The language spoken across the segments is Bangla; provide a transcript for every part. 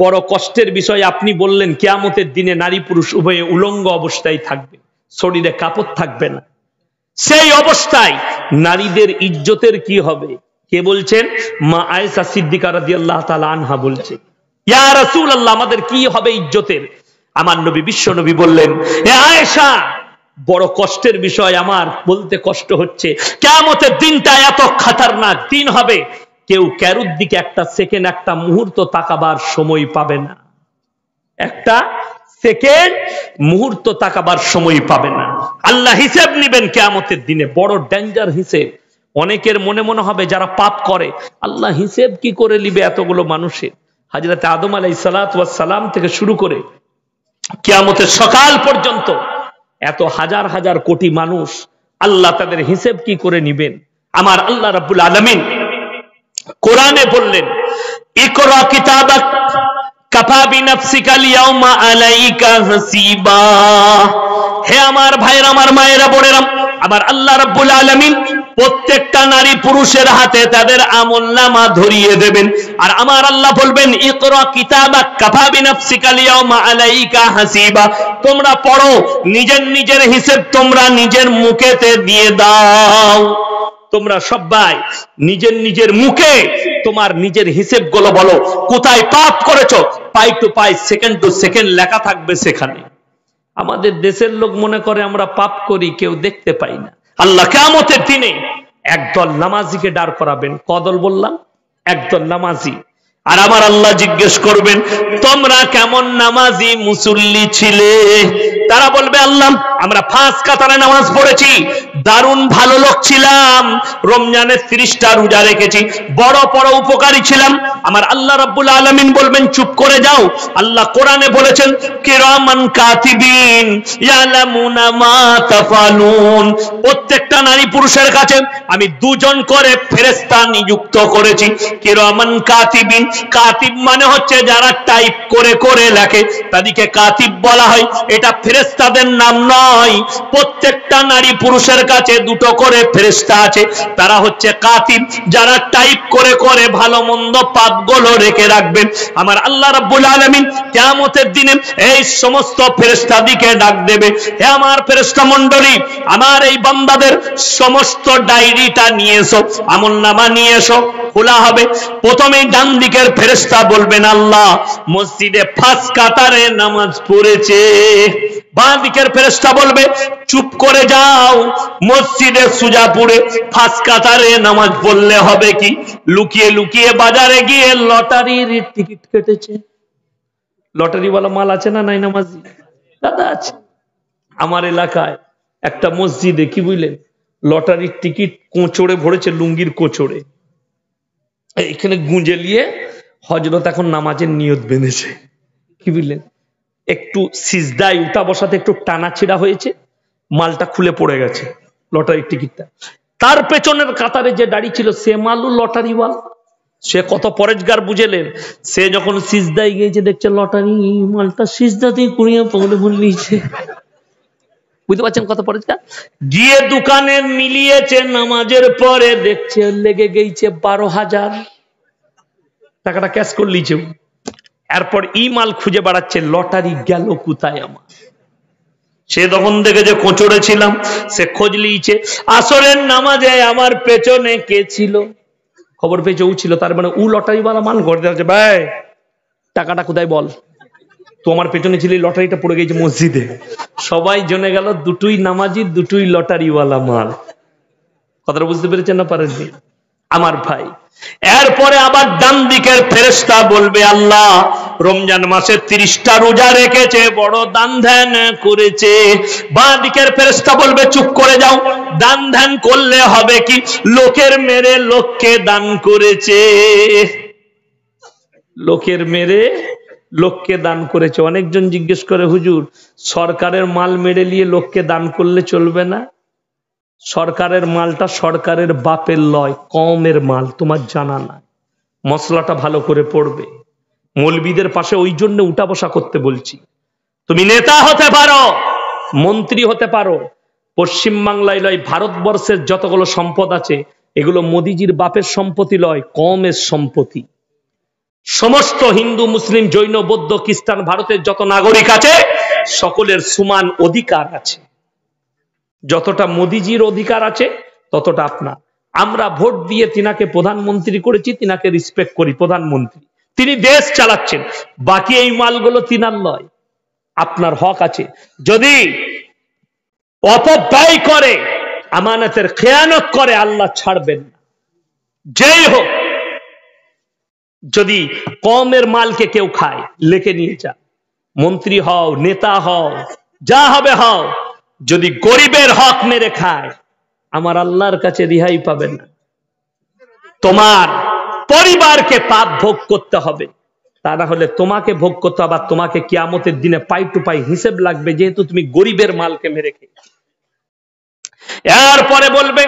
বড় কষ্টের বিষয় আপনি বললেন কিয়ামতের দিনে নারী পুরুষ উভয়ে উলঙ্গ অবস্থায় থাকবে, শরীরে কাপড় থাকবে না। সেই অবস্থায় নারীদের ইজ্জতের কি হবে? কে বলছেন? মা আয়েশা সিদ্দিকা রাদিয়াল্লাহু তাআলা আনহা বলছেন, ইয়া রাসূলুল্লাহ, আমাদের কি হবে ইজ্জতের? আমার নবী বিশ্ব নবী বললেন, হে আয়েশা, বড় কষ্টের বিষয়, আমার বলতে কষ্ট হচ্ছে। কিয়ামতের দিনটা এত খতরনাক দিন হবে, কেউ কারুর দিকে একটা সেকেন্ড, একটা মুহূর্ত তাকাবার সময় পাবে না। একটা সেকেন্ড মুহূর্ত তাকাবার সময় পাবে না। আল্লাহ হিসেব নেবেন কিয়ামতের দিনে, বড় ডেঞ্জার হিসেব। অনেকের মনে মনে হবে যারা পাপ করে, আল্লাহ হিসেব কি করে নিবে এতগুলো মানুষের? হযরত আদম আলাইহিস সালাতু ওয়াস সালাম থেকে শুরু করে কিয়ামতের সকাল পর্যন্ত এত হাজার হাজার কোটি মানুষ, আল্লাহ তাদের হিসেব কি করে নিবেন? আমার আল্লাহ রাব্বুল আলামিন কোরআনে বললেন, ইকরা কিতাবাক কাফা বিনাফসিকা আল-ইয়াওমা আলাইকা হাসিবা। হে আমার ভাইরা, আমার মায়েরা, বোনেরা, আমার আল্লাহ রাব্বুল আলামিন প্রত্যেকটা নারী পুরুষের হাতে তাদের আমলনামা ধরিয়ে দেবেন। আর আমার আল্লাহ বলবেন, ইকরা কিতাবাক কাফা বিনাফসিকা আল-ইয়াওমা আলাইকা হাসিবা। তোমরা পড়ো, নিজের নিজের হিসেব তোমরা নিজের মুখেতে দিয়ে দাও। তোমরা সবাই নিজের নিজের মুখে তোমার নিজের হিসেবগুলো বলো, কোথায় পাপ করেছো, পাই টু পাই, সেকেন্ড টু সেকেন্ড লেখা থাকবে সেখানে। আমাদের দেশের লোক মনে করে আমরা পাপ করি, কেউ দেখতে পাই না। আল্লাহ কিয়ামতের দিনে একদল নামাজিকে দাঁড় করাবেন। কদল বললাম? একদল নামাজি। আর আমার আল্লাহ জিজ্ঞেস করবেন, তোমরা কেমন নামাজি মুসল্লি ছিলে? তারা বলবে, আল্লাহ, আমরা 5 কাতারে নামাজ পড়েছি, দারুণ ভালো লোক ছিলাম, রমজানের 30টা রোজা রেখেছি, বড় বড় উপকারী ছিলাম। আমার আল্লাহ রাব্বুল আলামিন বলবেন, চুপ করে যাও। আল্লাহ কোরআনে বলেছেন, কিরামান কাতিবিন ইয়ালামুনা মা তাফালুন। প্রত্যেকটা নারী পুরুষের কাছে আমি 2 জন করে ফেরেশতা নিযুক্ত করেছি। কিরামান কাতিবিন, কাতিব মানে হচ্ছে যারা টাইপ করে করে লেখে, তাদেরকে কাতিব বলা হয়। এটা ফেরেশতাদের নাম নয়। প্রত্যেকটা নারী পুরুষের কাছে 2টো করে ফেরেশতা আছে, তারা হচ্ছে কাতিব, যারা টাইপ করে করে ভালো মন্দ পাপগুলো রেখে রাখবেন। আমার আল্লাহ রাব্বুল আলামিন কিয়ামতের দিনে এই সমস্ত ফেরেশতাদিকে ডাক দেবে, হে আমার ফেরেশতা মণ্ডলী, আমার এই বান্দাদের সমস্ত ডায়েরিটা নিয়ে এসো, আমলনামা নিয়ে এসো। খোলা হবে। প্রথমেই ডান দিকের ফেরেশতা বলবেন, আল্লাহ মসজিদে 5 কাতারে নামাজ পড়েছে। বাঁ দিকের ফেরেশতা বলবে, চুপ করে যাও, মসজিদে সুজাপুরে 5 কাতারে নামাজ পড়লে হবে কি? লুকিয়ে লুকিয়ে বাজারে গিয়ে লটারির টিকিট কেটেছে। লটারিওয়ালা মাল আছে না নাই নামাজি? দাদা আছে। আমার এলাকায় একটা মসজিদে কি বুঝলেন, লটারির টিকিট কোঁচড়ে ভরেছে, লুঙ্গির কোঁচড়ে। এখানে গুঁজে নিয়ে হযরত এখন নামাজের নিয়ত বেঁধেছে। কি বুঝলেন, একটু সিজদায় উঠা বসাতে একটু টানা ছিড়া হয়েছে, মালটা খুলে পড়ে গেছে, লটারির টিকিটটা। তার পেছনের কাতারে যে দাঁড়িয়ে ছিল সে মালু লটারিওয়ালা, সে কত পরেজগার বুঝেলেন। সে যখন সিজদায় গিয়েছে দেখছে লটারি মালটা সিজদাতেই কুড়িয়ে পড়ে বললিছে। বুঝতে পারছেন কত পরেজগার? গিয়ে দোকানে মিলিয়েছে, নামাজের পরে দেখছে লেগে গেছে 12,000 টাকাটা ক্যাশ করে লিছে। এরপর মাল খুঁজে বেড়াচ্ছে, লটারি গেল কোথায় আমার? সে তখন দেখে যে কোঁচড়ে ছিলাম, সে খোঁজ লিয়েছে, আসরের নামাজে আমার পেছনে কে ছিল, খবর পেয়েছে ও ছিল। তার মানে ও লটারিওয়ালা মান করতে হচ্ছে, ভাই টাকাটা কোথায় বল, তোমার পেছনে ছিল, লটারিটা পড়ে গেছে মসজিদে। সবাই জেনে গেল দুটোই নামাজি, দুটোই লটারিওয়ালা মাল। কথাটা বুঝতে পেরেছেন না পারেননি? আমার ভাই, এরপরে আবার ডান দিকের ফেরেশতা বলবে, আল্লাহ রমজান মাসে 30টা রোজা রেখেছে, বড় দান ধ্যান করেছে। বাঁ দিকের ফেরেশতা বলবে, চুপ করে যাও, দান ধ্যান করলে হবে কি? লোকের মেরে লোককে দান করেছে, লোকের মেরে লোককে দান করেছে। অনেকজন জিজ্ঞেস করে, হুজুর সরকারের মাল মেরে নিয়ে লোককে দান করলে চলবে না? সরকারের মালটা সরকারের বাপের লয়, কমের মাল, তোমার জানা না। মশলাটা ভালো করে পড়বে। মৌলবীদের পাশে ওই জন্য উঠা বসা করতে বলছি। তুমি নেতা হতে পারো, মন্ত্রী হতে পারো, পশ্চিম বাংলায় লয়, ভারতবর্ষের যতগুলো সম্পদ আছে এগুলো মোদিজির বাপের সম্পত্তি লয়, কমের সম্পত্তি। সমস্ত হিন্দু, মুসলিম, জৈন, বৌদ্ধ, খ্রিস্টান ভারতের যত নাগরিক আছে সকলের সমান অধিকার আছে। যতটা মোদিজির অধিকার আছে ততটা আপনার। আমরা ভোট দিয়ে তিনাকে প্রধানমন্ত্রী করেছি, তিনাকে রেসপেক্ট করি, প্রধানমন্ত্রী, তিনি দেশ চালাচ্ছেন, বাকি এই মালগুলো তিনার নয়, আপনার হক আছে। যদি অপব্যয় করে, আমানতের খেয়ানত করে, আল্লাহ ছাড়বেন না, যেই হোক। যদি কমের মালকে কেউ খায়, লেখে নিয়ে যা, মন্ত্রী হও, নেতা হও, যা হবে হও, যদি গরিবের হক মেরে খায়, আমার আল্লাহর কাছে রিহাই পাবেন না। তোমার পরিবারকে পাপ ভোগ করতে হবে, তা না হলে তোমাকে ভোগ করতে হবে, আর তোমাকে কিয়ামতের দিনে পাই টু পাই হিসেব লাগবে, যেহেতু তুমি গরিবের মালকে মেরে খেয়েছো। এরপরে বলবে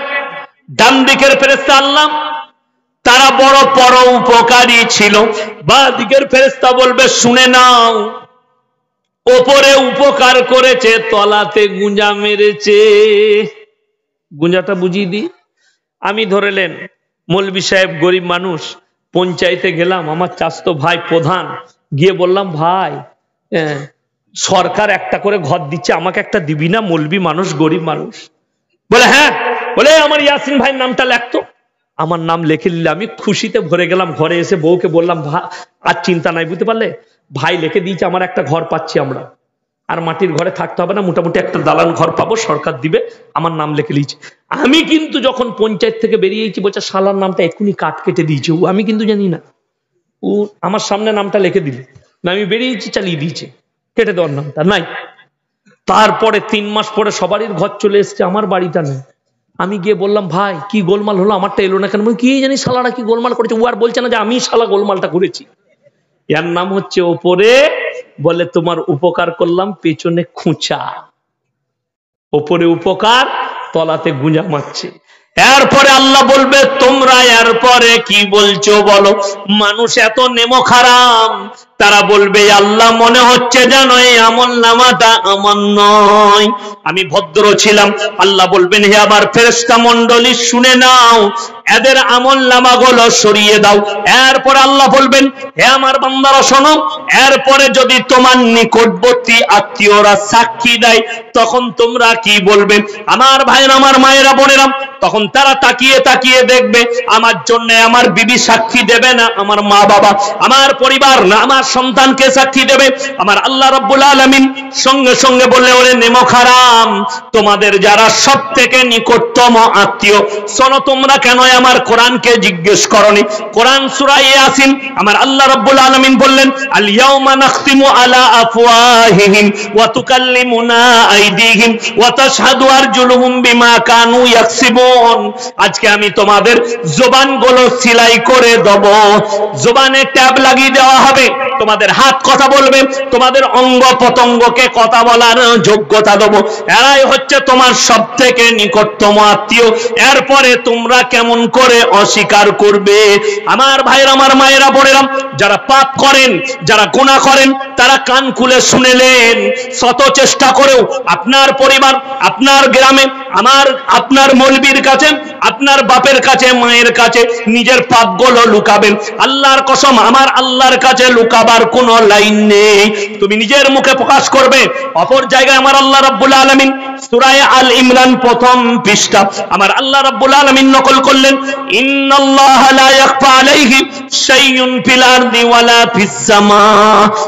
ডান দিকের ফেরেশতা আল্লাহ, তারা বড় পরোপকারী ছিল। বা দিকের ফেরেশতা বলবে শুনে নাও, ওপরে উপকার করেছে, তলাতে গুঁজা মেরেছে। গুঁজাটা বুঝিয়ে দিই। আমি ধরেলেন মৌলভী সাহেব, গরিব মানুষ, পঞ্চায়েতে গেলাম, আমার চাচতো ভাই প্রধান, গিয়ে বললাম ভাই সরকার একটা করে ঘর দিচ্ছে, আমাকে একটা দিবি না? মৌলভী মানুষ, গরিব মানুষ। বলে হ্যাঁ। বলে আমার ইয়াসিন ভাইয়ের নামটা লেখতো। আমার নাম লিখে দিলে আমি খুশিতে ভরে গেলাম। ঘরে এসে বউকে বললাম আর চিন্তা নাই, বুঝতে পারলে, ভাই লিখে দিয়েছে, আমার একটা ঘর পাচ্ছি, আমরা আর মাটির ঘরে থাকতে হবে না, মোটামুটি একটা দালান ঘর পাবো, সরকার দিবে, আমার নাম লিখে দিয়েছে। আমি কিন্তু যখন পঞ্চায়েত থেকে বেরিয়েছি, বলছে শালার নামটা এক্ষুনি কাট কেটে দিয়েছে, ও আমি কিন্তু জানি না, ও আমার সামনে নামটা লিখে দিলে, আমি বেরিয়েছি, চালিয়ে দিয়েছে, কেটে দেওয়ার নামটা নাই। তারপরে 3 মাস পরে সবারই ঘর চলে এসছে, আমার বাড়িটা নেই। আমি গিয়ে বললাম ভাই কি গোলমাল হলো, আমারটা এলো না কেন? কি জানি শালারা কি গোলমাল করেছে। ও আর বলছে না যে আমি শালা গোলমালটা করেছি, এর নাম হচ্ছে ওপরে বলে তোমার উপকার করলাম, পেছনে খুঁচা। ওপরে উপকার, তলাতে গুঁজা মারছে। এরপরে আল্লাহ বলবে তোমরা এরপরে কি বলছো বলো? মানুষ এত নেমো খারাপ, তারা বলবে আল্লাহ মনে হচ্ছে যেন এই আমল নামাটা আমার নয়, আমি ভদ্র ছিলাম। আল্লাহ বলবেন হে আবার ফেরেশতা মণ্ডলী শুনে নাও, এদের আমল নামাগুলো সরিয়ে দাও। এরপর আল্লাহ বলবেন হে আমার বান্দারা শোনো, এরপরে যদি তোমার নিকটবর্তী আত্মীয়রা সাক্ষী দেয়, তখন তোমরা কি বলবে? আমার ভাইরা, আমার মায়েরা, বোনেরা, তখন তারা তাকিয়ে তাকিয়ে দেখবে আমার জন্য আমার বিবি সাক্ষী দেবে না, আমার মা বাবা, আমার পরিবার না, আমার সন্তানকে সাক্ষী দেবে। আমার আল্লাহ রাব্বুল আলামিন সঙ্গে সঙ্গে বললে ওরে নেমো খারাম, তোমাদের যারা সব থেকে নিকটতম আত্মীয়, শোনো তোমরা কেন আমার কোরআনকে জিজ্ঞেস করনি? কোরআন সূরা ইয়াসিন আমার আল্লাহ রাব্বুল আলামিন বললেন আল ইয়াউমা নাখতিমু আলা আফওয়াহিহিম ওয়া তুকাল্লিমুনা আইদিহিম ওয়া তাশহাদু আরজুলুহুম বিমা কানু ইয়াকসিবুন। আজকে আমি তোমাদের জবানগুলো সিলাই করে দেব, জবানে ট্যাব লাগিয়ে দেওয়া হবে, তোমাদের হাত কথা বলবে, তোমাদের অঙ্গ প্রত্যঙ্গকে কথা বলার যোগ্যতা দেব। এরাই হচ্ছে তোমার সব থেকে নিকটতম আত্মীয়। এরপরে তোমরা কেমন করে অস্বীকার করবে? আমার ভাইরা, আমার মায়েরা, বোনেরা, যারা পাপ করেন, যারা গুনাহ করেন, তারা কান খুলে শুনেলেন। শত চেষ্টা করেও আপনার পরিবার, আপনার গ্রামে, আপনার মৌলবীর কাছে, আপনার বাপের কাছে, মায়ের কাছে নিজের পাপগুলো লুকাবেন। আল্লাহর কসম, আমার আল্লাহর কাছে লুকাবার কোনো লাইন নেই। তুমি নিজের মুখে প্রকাশ করবে। অপর জায়গায় আমার আল্লাহ রাব্বুল আলামিন সূরা আল ইমরান প্রথম পৃষ্ঠা আমার আল্লাহ রাব্বুল আলামিন নকল করলেন ইন্নাল্লাহা লা ইয়াখফা আলাইহি শাইউন ফিল আরদি ওয়ালা ফিস সামা।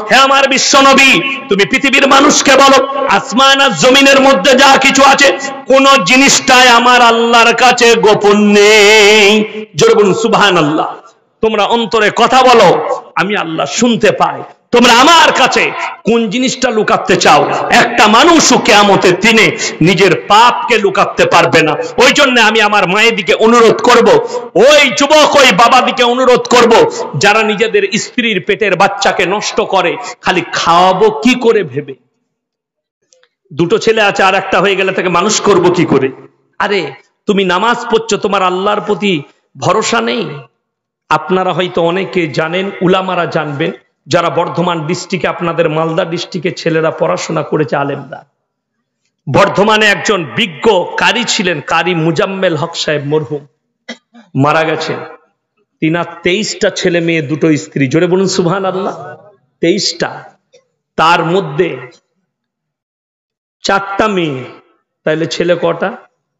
হে আমার বিশ্বনবী, তুমি পৃথিবীর মানুষকে বলো, আসমান আর জমিনের মধ্যে যা কিছু আছে, কোন জিনিসটাই আমার আল্লাহর কাছে গোপন নেই। জোরে বলুন সুবহানাল্লাহ। তোমরা অন্তরে কথা বলো, আমি আল্লাহ শুনতে পাই। তোমরা আমার কাছে কোন জিনিসটা লুকাতে চাও? একটা মানুষও কিয়ামতের দিনে নিজের পাপকে লুকাতে পারবে না। ওই জন্য আমি আমার মায়ের দিকে অনুরোধ করব, ওই যুবক, ওই বাবা দিকে অনুরোধ করব, যারা নিজেদের স্ত্রীর পেটের বাচ্চাকে নষ্ট করে খালি খাওয়াবো কি করে ভেবে। দুটো ছেলে আছে, আর একটা হয়ে গেলে তাকে মানুষ করব কি করে? আরে তুমি নামাজ পড়ছো, তোমার আল্লাহর প্রতি ভরসা নেই? আপনারা হয়তো অনেকে জানেন, উলামারা জানবেন, যারা বর্ধমান ডিস্ট্রিক্টে, আপনাদের মালদা ডিস্ট্রিক্টে ছেলেরা পড়াশোনা করেছে, আলেমরা। বর্ধমানে একজন বিজ্ঞ কারি ছিলেন, কারি মুজাম্মেল হক সাহেব মরহুম, মারা গেছেন। তিনার 23টা ছেলে মেয়ে, 2টো স্ত্রী। জোরে বলুন সুবহানাল্লাহ। 23টা, তার মধ্যে 4টা মেয়ে, তাইলে ছেলে কটা?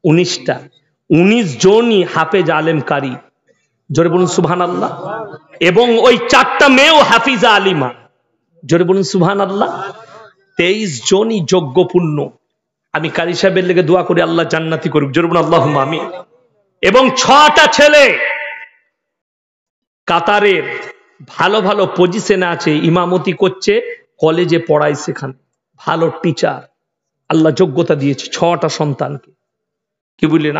19টা। 19 জনই হাফেজ আলেম কারি। জোরে বলুন সুবহানাল্লাহ। এবং ওই 4টা মেয়েও হাফিজা আলিমা। জোরে বলুন সুবহানাল্লাহ। 23 জনই যোগ্যপূর্ণ। আমি কারি সাহেবের লেগে দোয়া করি আল্লাহ জান্নাতি করুক। জোরে বলুন আল্লাহুম্মা আমিন। এবং 6টা ছেলে কাতারের ভালো ভালো পজিশনে আছে, ইমামতি করছে, কলেজে পড়ায়, সেখানে ভালো টিচার। আল্লাহ যোগ্যতা দিয়েছে 6টা সন্তানকে। কি বললেন?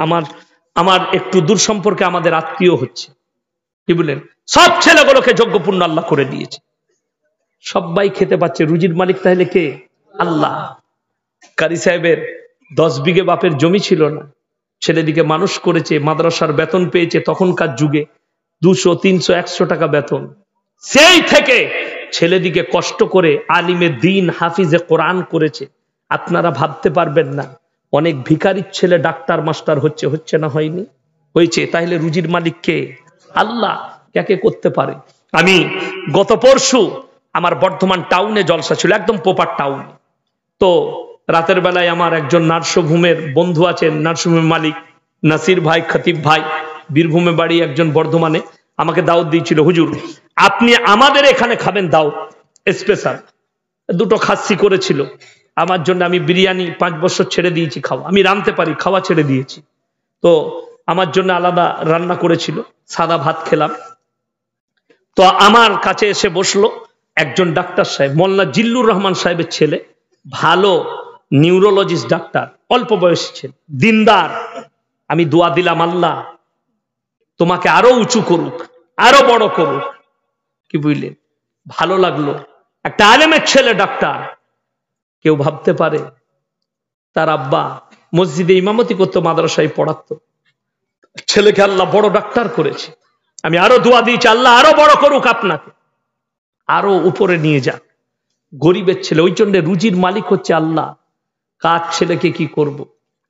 আমার একটু দূর সম্পর্কে আমাদের আত্মীয় হচ্ছে। কি বললেন? সব ছেলেগুলোকে যোগ্যপূর্ণ আল্লাহ করে দিয়েছে। সবাই খেতে পাচ্ছে। রুজির মালিক তাহলে কে? আল্লাহ। কারি সাহেবের 10 বিঘে বাপের জমি ছিল না, ছেলেদিকে মানুষ করেছে, মাদ্রাসার বেতন পেয়েছে তখনকার যুগে 200, 300, 100 টাকা বেতন। সেই থেকে ছেলেদিকে কষ্ট করে আলিমে দ্বীন, হাফিজে কোরআন করেছে। আপনারা ভাবতে পারবেন না, অনেক ভিখারির ছেলে ডাক্তার মাস্টার হচ্ছে না হয়নি? হয়েছে। তাহলে রুজির মালিক কে? আল্লাহ। কে করতে পারে? আমি গত পরশু আমার বর্ধমান টাউনে জলসা ছিল, একদম পোপার টাউন। তো রাতের বেলায় আমার একজন নার্সভূমের বন্ধু আছেন, নার্সভূমের মালিক নাসির ভাই, খতিব ভাই, বীরভূমে বাড়ি, একজন বর্ধমানে, আমাকে দাওয়াত দিয়েছিল, হুজুর আপনি আমাদের এখানে খাবেন দাওয়াত স্পেশাল। 2টো খাসি করেছিল আমার জন্য। আমি বিরিয়ানি 5 বছর ছেড়ে দিয়েছি খাওয়া, আমি রাঁধতে পারি, খাওয়া ছেড়ে দিয়েছি। তো আমার জন্য আলাদা রান্না করেছিল, সাদা ভাত খেলাম। তো আমার কাছে এসে বসলো একজন ডাক্তার সাহেব, মোল্লা জিল্লুর রহমান সাহেবের ছেলে, ভালো নিউরোলজিস্ট ডাক্তার, অল্প বয়সী ছেলে, দিনদার। আমি দোয়া দিলাম আল্লাহ তোমাকে আরো উঁচু করুক, আরো বড় করুক। কি বুঝলেন? ভালো লাগলো। একটা আলেমের ছেলে ডাক্তার। কেউ ভাবতে পারে তার আব্বা মসজিদে ইমামতি করতো, মাদ্রাসায় পড়াতো, ছেলেকে আল্লাহ বড় ডাক্তার করেছে। আমি আরো দোয়া দিয়েছি আল্লাহ আরো বড় করুক, আপনাকে আরো উপরে নিয়ে যাক। গরিবের ছেলে, ওই জন্য রুজির মালিক হচ্ছে আল্লাহ। কার ছেলেকে কি করব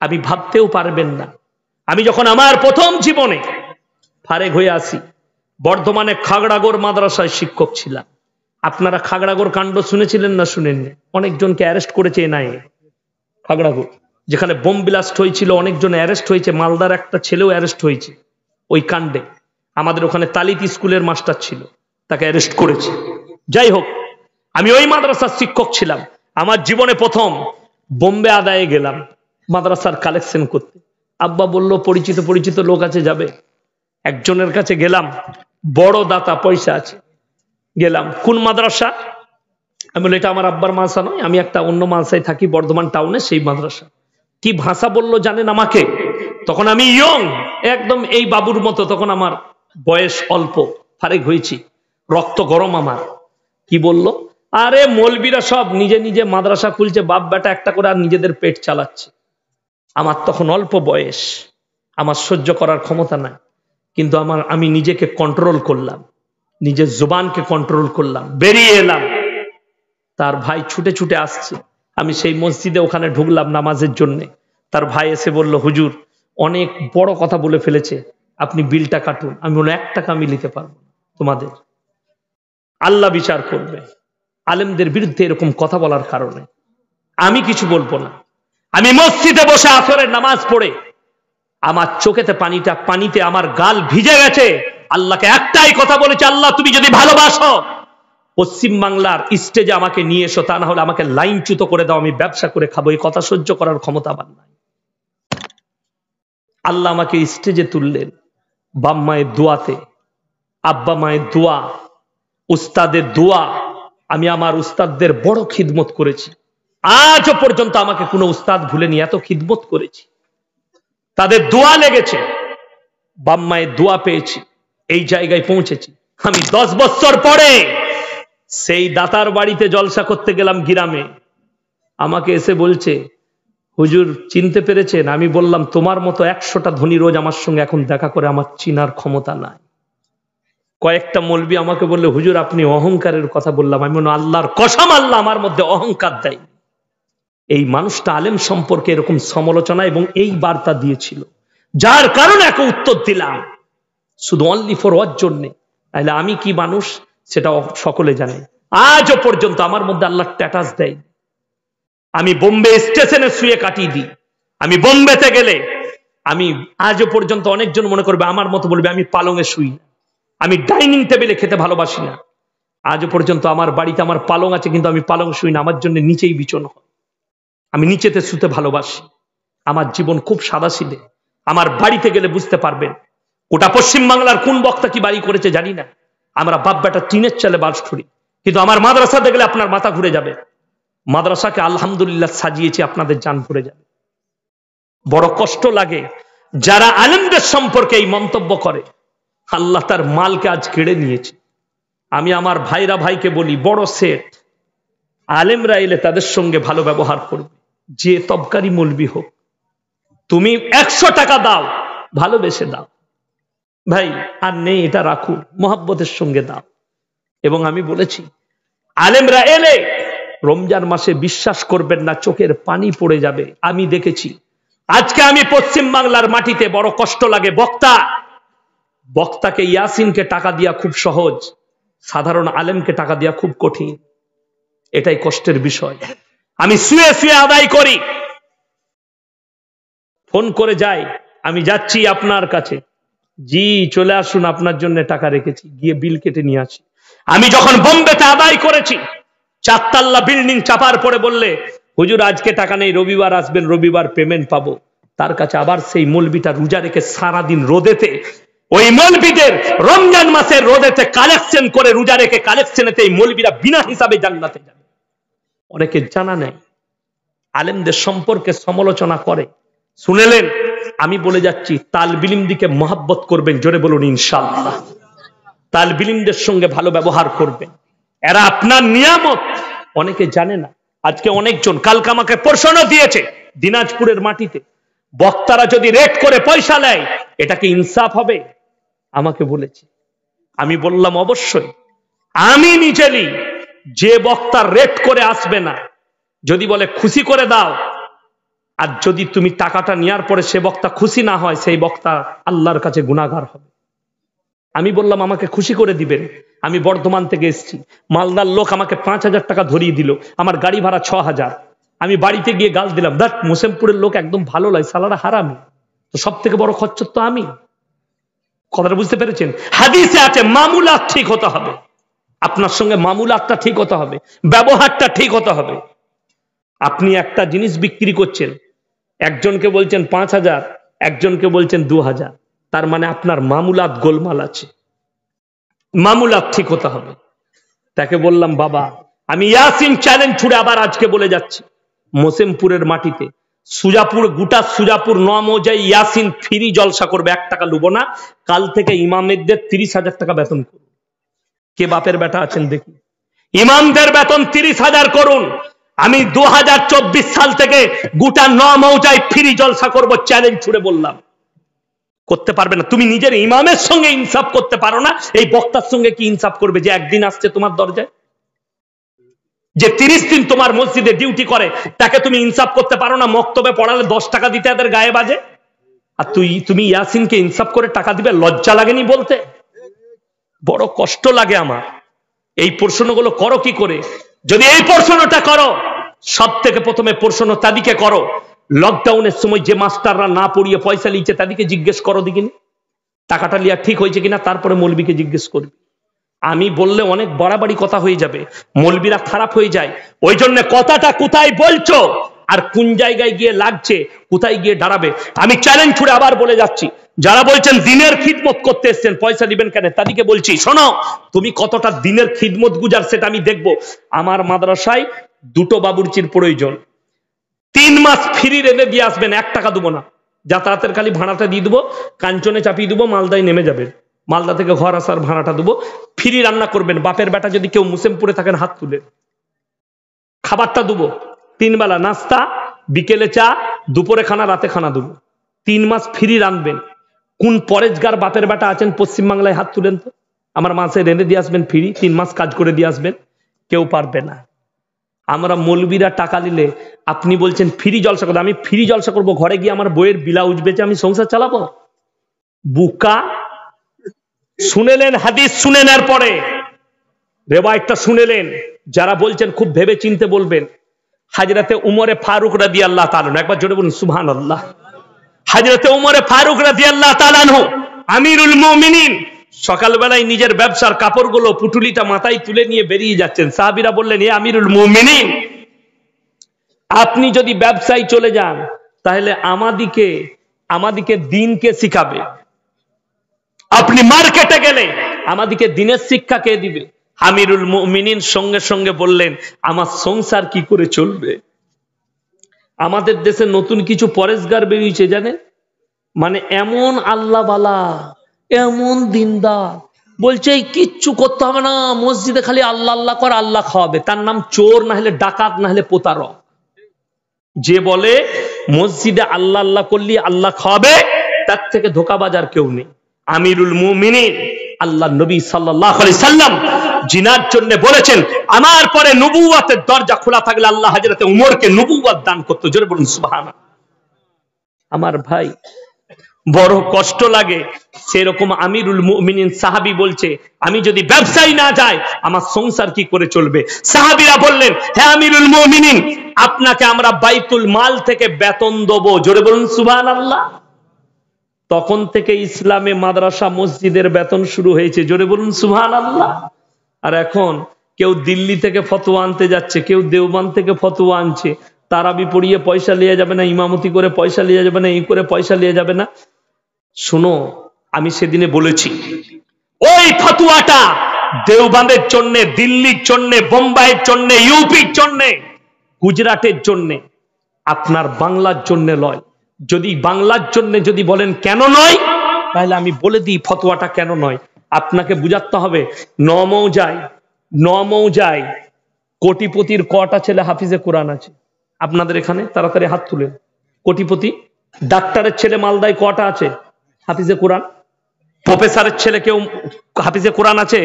আমি ভাবতেও পারবেন না। আমি যখন আমার প্রথম জীবনে ফারেক হয়ে আসি, বর্ধমানে খাগড়াগড় মাদ্রাসায় শিক্ষক ছিলাম। আপনারা খাগড়াগড় কাণ্ড শুনেছিলেন না শুনেননি? অনেকজনকে অ্যারেস্ট করেছে এনআইএ। খাগড়াগড় যেখানে বোম ব্লাস্ট হয়েছিল, অনেকজন অ্যারেস্ট হয়েছে। মালদার একটা ছেলেও অ্যারেস্ট হয়েছে ওই কাণ্ডে। আমাদের ওখানে তালিত স্কুলের মাস্টার ছিল, তাকে অ্যারেস্ট করেছে। যাই হোক, আমি ওই মাদ্রাসার শিক্ষক ছিলাম। আমার জীবনে প্রথম বোম্বে আদায়ে গেলাম মাদ্রাসার কালেকশন করতে। আব্বা বলল পরিচিত লোক আছে, যাবে। একজনের কাছে গেলাম, বড় দাতা, পয়সা আছে। গেলাম, কোন মাদ্রাসা? আমি বললাম এটা আমার আব্বার মাদ্রাসা নয়, আমি একটা অন্য মাদ্রাসায় থাকি বর্ধমান টাউনে, সেই মাদ্রাসা। কি ভাষা বললো জানেন আমাকে? তখন আমি ইয়ং, একদম এই বাবুর মতো, তখন আমার বয়স অল্প, ফারেক হয়েছি, রক্ত গরম আমার। কি বলল? আরে মৌলবীরা সব নিজে নিজে মাদ্রাসা খুলছে, বাপ বেটা একটা করে, আর নিজেদের পেট চালাচ্ছে। আমার তখন অল্প বয়স, আমার সহ্য করার ক্ষমতা নাই, কিন্তু আমি নিজেকে কন্ট্রোল করলাম, নিজের জবানকে কন্ট্রোল করলাম, বেরিয়ে এলাম। তার ভাই ছুটে ছুটে আসছে, আমি সেই মসজিদে ওখানে ঢুকলাম নামাজের জন্য। তার ভাই এসে বলল হুজুর অনেক বড় কথা বলে ফেলেছে, আপনি বিলটা কাটুন। আমি বললাম 1 টাকা আমি নিতে পারবো না, তোমাদের আল্লাহ বিচার করবে। আলেমদের বিরুদ্ধে এরকম কথা বলার কারণে আমি কিছু বলবো না। আমি মসজিদে বসে আসরের নামাজ পড়ে আমার চোখেতে পানিতে আমার গাল ভিজে গেছে। আল্লাহকে একটাই কথা বলেছে, আল্লাহ তুমি যদি ভালোবাসো পশ্চিম বাংলার স্টেজে আমাকে নিয়ে এসো, তা না হলে আমাকে লাইনচ্যুত করে দাও, আমি ব্যবসা করে খাবো। এই কথা সহ্য করার ক্ষমতা আমার নাই। আল্লাহ আমাকে স্টেজে তুললেন বাপ মায়ের দোয়াতে, আব্বা মায়ের দোয়া, উস্তাদের দোয়া। আমি আমার উস্তাদদের বড় খিদমত করেছি, আজও পর্যন্ত আমাকে কোনো উস্তাদ ভুলেনি, এত খিদমত করেছি। তাদের দোয়া লেগেছে, বাপ মায়ের দোয়া পেয়েছি, এই জায়গায় পৌঁছেছি। আমি 10 বছর পরে সেই দাতার বাড়িতে জলসা করতে গেলাম গ্রামে। আমাকে এসে বলছে হুজুর চিনতে পেরেছেন? আমি বললাম তোমার মতো 100টা ধনী রোজ আমার সঙ্গে এখন দেখা করে আমার চিনার ক্ষমতা নাই। কয়েকটা মৌলবি আমাকে বললে হুজুর আপনি অহংকারের কথা বললাম। আমি বললাম আল্লাহর কসম, আল্লাহ আমার মধ্যে অহংকার দেয়। এই মানুষটা আলেম সম্পর্কে এরকম সমালোচনা এবং এই বার্তা দিয়েছিল, যার কারণে একে উত্তর দিলাম। শুধু অনলি ফর ওর জন্য। তাহলে আমি কি মানুষ সেটা সকলে জানে। আজও পর্যন্ত আমার মধ্যে আল্লাহ স্ট্যাটাস দেয়। আমি বোম্বে স্টেশনে শুয়ে কাটিয়ে দিই। আমি বোম্বেতে গেলে আমি আজও পর্যন্ত অনেকজন মনে করবে আমার মতো, বলবে আমি পালঙে শুই না, আমি ডাইনিং টেবিলে খেতে ভালোবাসি না। আজও পর্যন্ত আমার বাড়িতে আমার পালং আছে, কিন্তু আমি পালং শুই না, আমার জন্য নিচেই বিছানো হয়। আমি নিচেতে শুতে ভালোবাসি। আমার জীবন খুব সাদাসিধে। আমার বাড়িতে গেলে বুঝতে পারবেন গোটা পশ্চিম বাংলার কোন বক্তা কি বাড়ি করেছে জানি না। আমরা বাপ বেটা টিনের চালে বাস করি, কিন্তু আমার মাদ্রাসাতে গেলে আপনার মাথা ঘুরে যাবে। মাদ্রাসাকে আলহামদুলিল্লাহ সাজিয়েছি, আপনাদের জান ঘুরে যাবে। বড় কষ্ট লাগে যারা আলেমদের সম্পর্কে এই মন্তব্য করে। আল্লাহ তার মালকে আজ কেড়ে নিয়েছে। আমি আমার ভাইরা ভাইকে বলি, বড় সেট আলেমরা এলে তাদের সঙ্গে ভালো ব্যবহার করবে, যে তবকারি মৌলবি হোক। তুমি 100 টাকা দাও, ভালোবেসে দাও, ভাই আর নেই এটা রাখুন, মহব্বতের সঙ্গে দাও। এবং আমি বলেছি আলেমরা এলে রমজান মাসে বিশ্বাস করবেন না, চোখের পানি পড়ে যাবে। আমি দেখেছি। আজকে আমি পশ্চিম বাংলার মাটিতে বড় কষ্ট লাগে। বক্তাকে ইয়াসিনকে টাকা দিয়া খুব সহজ, সাধারণ আলেমকে টাকা দিয়া খুব কঠিন। এটাই কষ্টের বিষয়। আমি শুয়ে শুয়ে আদায় করি, ফোন করে যাই, আমি যাচ্ছি আপনার কাছে, জি চলে আসুন, আপনার জন্য টাকা রেখেছি, গিয়ে বিল কেটে নিয়ে আসি। আমি যখন বোম্বেতে আদায় করেছি, 4 তলা বিল্ডিং চাপার পরে বললে হুজুর আজকে টাকা নেই, রবিবার আসবেন, রবিবার পেমেন্ট পাবো। তার কাছে আবার সেই মৌলবিটা রোজা রেখে সারাদিন রোদেতে, ওই মৌলবিদের রমজান মাসের রোদেতে কালেকশন করে, রোজা রেখে কালেকশনেতে এই মৌলবিরা বিনা হিসাবে জান্নাতে যাবে। অনেকে জানা নেই, আলেমদের সম্পর্কে সমালোচনা করে। শুনেলেন, আমি বলে যাচ্ছি তালবিলিম দিকে মহব্বত করবেন, জোরে বলুন ইনশাআল্লাহ। তালবিলিমদের সঙ্গে ভালো ব্যবহার করবেন, এরা আপনার নিয়ামত। অনেকে জানে না। আজকে অনেকজন, কালকে আমাকে প্রশ্ন দিয়েছে দিনাজপুরের মাটিতে, বক্তারা যদি রেট করে পয়সা নেয় এটা কি ইনসাফ হবে? আমাকে বলেছে। আমি বললাম অবশ্যই। আমি নিজেই, যে বক্তার রেট করে আসবে না, যদি বলে খুশি করে দাও, আর যদি তুমি টাকাটা নেওয়ার পরে সে বক্তা খুশি না হয়, সেই বক্তা আল্লাহর কাছে গুনাহগার হবে। আমি বললাম আমাকে খুশি করে দিবেন। আমি বর্ধমান থেকে এসেছি, মালদার লোক আমাকে 5000 টাকা ধরিয়ে দিল, আমার গাড়ি ভাড়া 6000। আমি বাড়িতে গিয়ে গাল দিলাম, দেখ মোসেমপুরের লোক একদম ভালো নয়, সালারা হারামি, তো সব থেকে বড় খচ্চর তো আমি। কথাটা বুঝতে পেরেছেন? হাদিসে আছে মামুলাত ঠিক হতে হবে, আপনার সঙ্গে মামুলাতটা ঠিক হতে হবে, ব্যবহারটা ঠিক হতে হবে। আপনি একটা জিনিস বিক্রি করছেন, একজনকে বলছেন 5000, একজনকে বলছেন 2000, তার মানে আপনার মামুলাত গোলমাল আছে, মামুলাত ঠিক হতে হবে। তাকে বললাম বাবা আমি ইয়াসিন চ্যালেঞ্জ ছুড়ে আবার আজকে বলে যাচ্ছি, মোসেমপুরের মাটিতে সুজাপুর, গোটা সুজাপুর 9 মৌজায় ইয়াসিন ফ্রি জলসা করবে, 1 টাকা লুবো না। কাল থেকে ইমামদের 30,000 টাকা বেতন করুন। কে বাপের বেটা আছেন দেখি? ইমামদের বেতন 30,000 করুন। আমি 2024 সাল থেকে গোটা 9 মৌজায় ফ্রি জলসা করব, চ্যালেঞ্জ ছুড়ে বললাম। করতে পারবে না? তুমি নিজের ইমামের সঙ্গে ইনসাফ করতে পারো না, এই বক্তার সঙ্গে কি ইনসাফ করবে যে একদিন আসছে তোমার দরজায়, যে 30 দিন তোমার মসজিদে ডিউটি করে, তাকে তুমি ইনসাফ করতে পারো না? মক্তবে পড়ালে 10 টাকা দিতে এদের গায়ে বাজে, আর তুমি ইয়াসিনকে ইনসাফ করে টাকা দিবে? লজ্জা লাগেনি বলতে? বড় কষ্ট লাগে আমার। এই প্রশ্নগুলো করো কি করে? যদি এই প্রশ্নটা করো, সব থেকে প্রথমে প্রশ্ন তাদেরকে করো, লকডাউনের সময় যে মাস্টাররা না পড়িয়ে পয়সা লিখছে তাদেরকে জিজ্ঞেস করো দেখিনি টাকাটা লিয়া ঠিক হয়েছে কিনা, তারপরে মৌলবীকে জিজ্ঞেস করবি। আমি বললে অনেক বাড়াবাড়ি কথা হয়ে যাবে, মৌলবীরা খারাপ হয়ে যায়। ওই জন্য কথাটা কোথায় বলছো আর কোন জায়গায় গিয়ে লাগছে, কোথায় গিয়ে দাঁড়াবে। আমি চ্যালেঞ্জ ছুড়ে আবার বলে যাচ্ছি, যারা বলছেন দিনের খিদমত করতে এসছেন পয়সা দিবেন কেন, তাদেরকে বলছি শোনো, তুমি কতটা দিনের খিদমত গুজার সেটা আমি দেখবো। আমার মাদ্রাসায় 2টো বাবুর্চির প্রয়োজন, 3 মাস ফ্রি রেঁধে দিয়ে আসবেন, 1 টাকা দেবো না, যাতায়াতের খালি ভাড়াটা দিয়ে দেবো, কাঞ্চনে চাপিয়ে দেবো, মালদায় নেমে যাবেন, মালদা থেকে ঘর আসার ভাড়াটা দেবো, ফ্রি রান্না করবেন। বাপের বেটা যদি কেউ মুসেমপুরে থাকেন হাত তুলে, খাবারটা দেবো, 3 বেলা নাস্তা, বিকেলে চা, দুপুরে খানা, রাতে খানা দেবো। 3 মাস ফ্রি রানবেন। কোন পরেজগার বাপের বেটা আছেন পশ্চিমবাংলায়? হাত তুলেন তো। আমার মাসে রেঁধে দিয়ে আসবেন ফ্রি, 3 মাস কাজ করে দিয়ে আসবেন। কেউ পারবে না। আমরা মৌলবীরা টাকা নিলে আপনি বলছেন ফ্রি জলসা করবো, আমি ফ্রি জলসা করবো, ঘরে গিয়ে আমার বইয়ের ব্লাউজ বেচে আমি সংসার চালাবো? বুকা শুনেলেন হাদিস, শুনে নেওয়ার পরে রেওয়ায়েতটা শুনেলেন, যারা বলছেন খুব ভেবে চিনতে বলবেন। হযরতে উমরে ফারুক রাদিয়াল্লাহু তাআলা, একবার জোরে বলুন সুবহানাল্লাহ। হযরতে উমরে ফারুক রাদিয়াল্লাহু তাআলা আনহু আমিরুল মুমিনিন, সকালবেলায় নিজের ব্যবসার কাপড়গুলো পুটুলিটা মাথায় তুলে নিয়ে বেরিয়ে যাচ্ছেন। সাহাবীরা বললেন, হে আমিরুল মুমিনিন, আপনি যদি ব্যবসায় চলে যান তাহলে আমাদিকে দিনকে শিখাবে, আপনি মার্কেটে গেলে আমাদিকে দিনের শিক্ষা কে দিবে? আমিরুল মুমিনিন সঙ্গে সঙ্গে বললেন, আমার সংসার কি করে চলবে? আমাদের দেশে নতুন কিছু পরেশগার বেরিয়েছে জানেন, মানে এমন আল্লাহওয়ালা, এমন দিনদার, বলছে এই কিচ্ছু করতে হবে না, মসজিদে খালি আল্লাহ আল্লাহ কর, আল্লাহ খাওয়াবে। তার নাম চোর, না হলে ডাকাত, না হলে প্রতারক। যে বলে মসজিদে আল্লাহ আল্লাহ করলি আল্লাহ খাওয়াবে, তার থেকে ধোঁকাবাজ আর কেউ নেই। আমিরুল মুমিনিন আল্লাহ নবী সাল্লাল্লাহু আলাইহি সাল্লাম জিনার জন্য বলেছেন, আমার পরে নবুয়তের দরজা খোলা থাকলে আল্লাহ হযরতে উমরকে নবুয়ত দান করত। জোরে বলুন সুবহানাল্লাহ। আমার ভাই বড় কষ্ট লাগে, সেরকম আমিরুল মুমিনিন সাহাবী বলছে, আমি যদি ব্যবসায় না যাই আমার সংসার কি করে চলবে? সাহাবীরা বললেন, হে আমিরুল মুমিনিন, আপনাকে আমরা বাইতুল মাল থেকে বেতন দেব। জোরে বলুন সুবহানাল্লাহ। তখন থেকে ইসলামে মাদ্রাসা মসজিদের বেতন শুরু হয়েছে। জোরে বলুন সুবহানাল্লাহ। আর এখন কেউ দিল্লি থেকে ফতোয়া আনতে যাচ্ছে, কেউ দেওবন্দ থেকে ফতোয়া আনছে, তারাবি পড়িয়ে পয়সা লিয়ে যাবে না, ইমামতি করে পয়সা লিয়ে যাবে না, এই করে পয়সা লিয়ে যাবে না। শুনো, আমি সেদিনে বলেছি, ওই ফতোয়াটা দেওবন্দের জন্য, দিল্লির জন্য, বোম্বাইয়ের জন্য, ইউপির জন্য, গুজরাটের জন্য, আপনার বাংলার জন্য নয়। যদি বাংলার জন্য যদি বলেন কেন নয়, তাহলে আমি বলে দিই ফতোয়াটা কেন নয়। আপনাকে বুঝাতে হবে, নমৌজায় কোটিপতির কটা ছেলে হাফিজে কোরআন আছে? আপনাদের এখানে তাড়াতাড়ি হাত তুলেন। কোটিপতি ডাক্তারের ছেলে মালদায় কটা আছে হাফিজে কোরআন? প্রফেসরের ছেলে কেউ হাফিজে কোরআন আছে?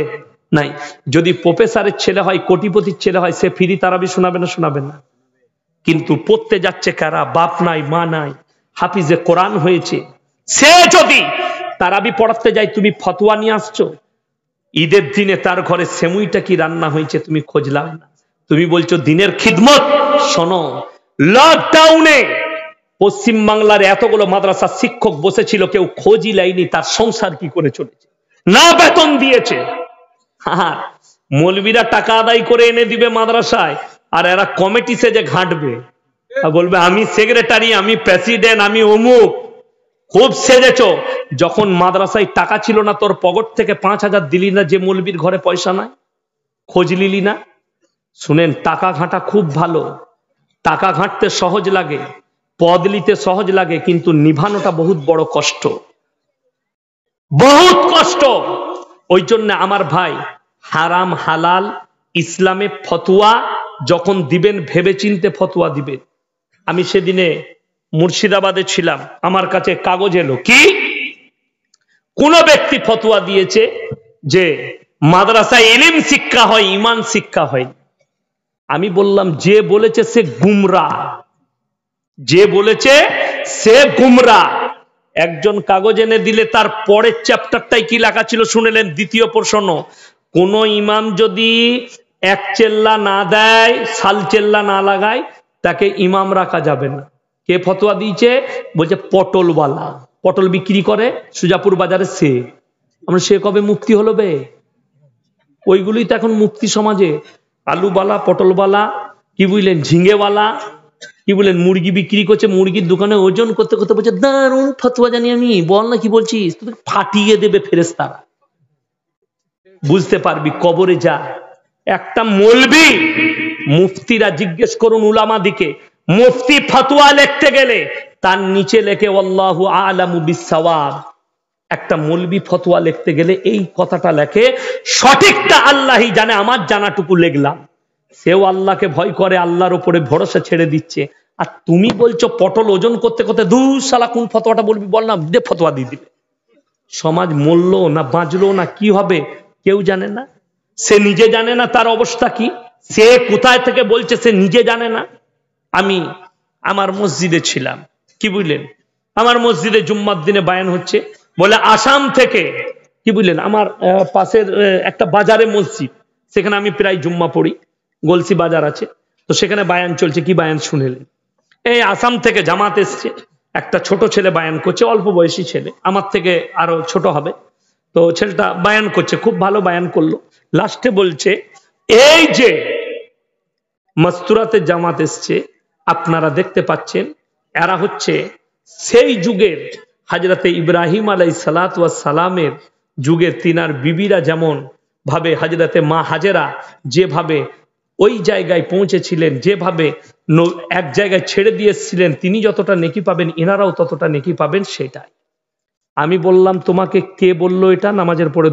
নাই। যদি প্রফেসরের ছেলে হয়, কোটিপতির ছেলে হয়, সে ফ্রি তারাবি শোনাবে না? শোনাবেন না। কিন্তু পড়তে যাচ্ছে কারা? বাপ নাই, মা নাই, হাফিজে কোরআন হয়েছে। সে যদি তারাবি পড়াতে যায়, তুমি ফতোয়া নিয়ে আসছো। ঈদের দিনে তার ঘরে সেমুইটা কি রান্না হয়েছে তুমি খোঁজলাম না, তুমি বলছো দিনের খিদমত। শোনো, লকডাউনে পশ্চিম বাংলার এতগুলো মাদ্রাসা শিক্ষক বসেছিল, কেউ খোঁজই লাইনি তার সংসার কি করে চলেছে, না বেতন দিয়েছে। হ্যাঁ, মৌলবীরা টাকা আদায় করে এনে দিবে মাদ্রাসায়, আর এরা কমিটি সেজে ঘাঁটবে, বলবে আমি সেক্রেটারি, আমি প্রেসিডেন্ট, আমি অমুক। খুব সেজেছ। যখন মাদ্রাসায় টাকা ছিল না, তোর পকেট থেকে 5,000 দিলি না, যে মৌলবীর ঘরে পয়সা নাই, খোঁজ নিলি না। শুনেন, টাকা ঘাঁটা খুব ভালো, টাকা ঘাঁটতে সহজ লাগে, পদ নিতে সহজ লাগে, কিন্তু নিভানোটা বহুত বড় কষ্ট, বহুত কষ্ট। ওই জন্য আমার ভাই, হারাম হালাল ইসলামে ফতোয়া যখন দিবেন ভেবে চিনতে ফতোয়া দিবেন। আমি সেদিনে মুর্শিদাবাদে ছিলাম, আমার কাছে কাগজ এলো, কি কোন ব্যক্তি ফতোয়া দিয়েছে যে মাদ্রাসায় ইলম শিক্ষা হয়, ঈমান শিক্ষা হয়। আমি বললাম, যে বলেছে সে গুমরা, যে বলেছে সে গুমরা। একজন কাগজ এনে দিলে তার পরের চ্যাপ্টারটাই কি লেখা ছিল শুনেলেন? দ্বিতীয় প্রশ্ন, কোন ইমাম যদি এক চেল্লা না দেয়, সাল চেল্লা না লাগায়, তাকে ইমাম রাখা যাবে না। কে ফতোয়া দিয়েছে? বলছে পটলওয়ালা, পটল বিক্রি করে সুজাপুর বাজারে সে। আমরা সে কবে মুফতি হলো বে? ওইগুলোই তো এখন মুফতি সমাজে। আলুওয়ালা, পটলওয়ালা, কি বুঝলেন, ঝিঙেওয়ালা, কি বলেন, মুরগি বিক্রি করছে, মুরগির দোকানে ওজন করতে করতে বলছে দারুণ ফতোয়া জানি আমি, বল না কি বলছিস, তোদের ফাটিয়ে দেবে ফেরেশতারা। বুঝতে পারবি, কবরে যা। একটা মৌলবি, মুফতিরা জিজ্ঞেস করুন উলামা দিকে, মুফতি ফতোয়া লিখতে গেলে তার নিচে লেখে আল্লাহু আ'লামু বিস-সাওয়াব। একটা মৌলবি ফতোয়া লিখতে গেলে এই কথাটা লেখে, সঠিকটা আল্লাহই জানে, আমার জানাটুকু লিখলাম। সেও আল্লাহকে ভয় করে, আল্লাহর উপরে ভরসা ছেড়ে দিচ্ছে। আর তুমি বলছো পটল ওজন করতে করতে, দূর শালা কোন ফতোয়াটা বলবি বল না, দে ফতোয়া দিয়ে দিবে। সমাজ মরলো না বাঁচলো না কি হবে কেউ জানে না। সে নিজে জানে না তার অবস্থা কি, সে কোথায় থেকে বলছে সে নিজে জানে না। আমি আমার মসজিদে ছিলাম, কি বুঝলেন, আমার মসজিদে জুম্মার দিনে বায়ান হচ্ছে, বলে আসাম থেকে কি বুঝলেন, আমার পাশের একটা বাজারে মসজিদ, সেখানে আমি প্রায় জুম্মা পড়ি, গলসি বাজার আছে, তো সেখানে বায়ান চলছে। কি বায়ান শুনেলেন? এই আসাম থেকে জামাত এসছে, একটা ছোট ছেলে বায়ান করছে, অল্প বয়সী ছেলে, আমার থেকে আরো ছোট হবে। তো ছেলেটা বায়ান করছে, খুব ভালো বায়ান করলো। লাস্টে বলছে, এই যে মাস্তুরাতে জামাত এসছে, আপনারা দেখতে পাচ্ছেন এরা হচ্ছে সেই যুগের হযরতে ইব্রাহিম আলাইহিস সালাতু ওয়াস সালামের যুগের তিনার বিবিরা যেমন ভাবে হযরতে মা হাজেরা যেভাবে ওই জায়গায় পৌঁছেছিলেন, যেভাবে এক জায়গায় ছেড়ে দিয়েছিলেন, তিনি যতটা নেকি পাবেন এনারাও ততটা নেকি পাবেন। সেটাই আমি বললাম, তোমাকে কে বললো এটা? নামাজের পরে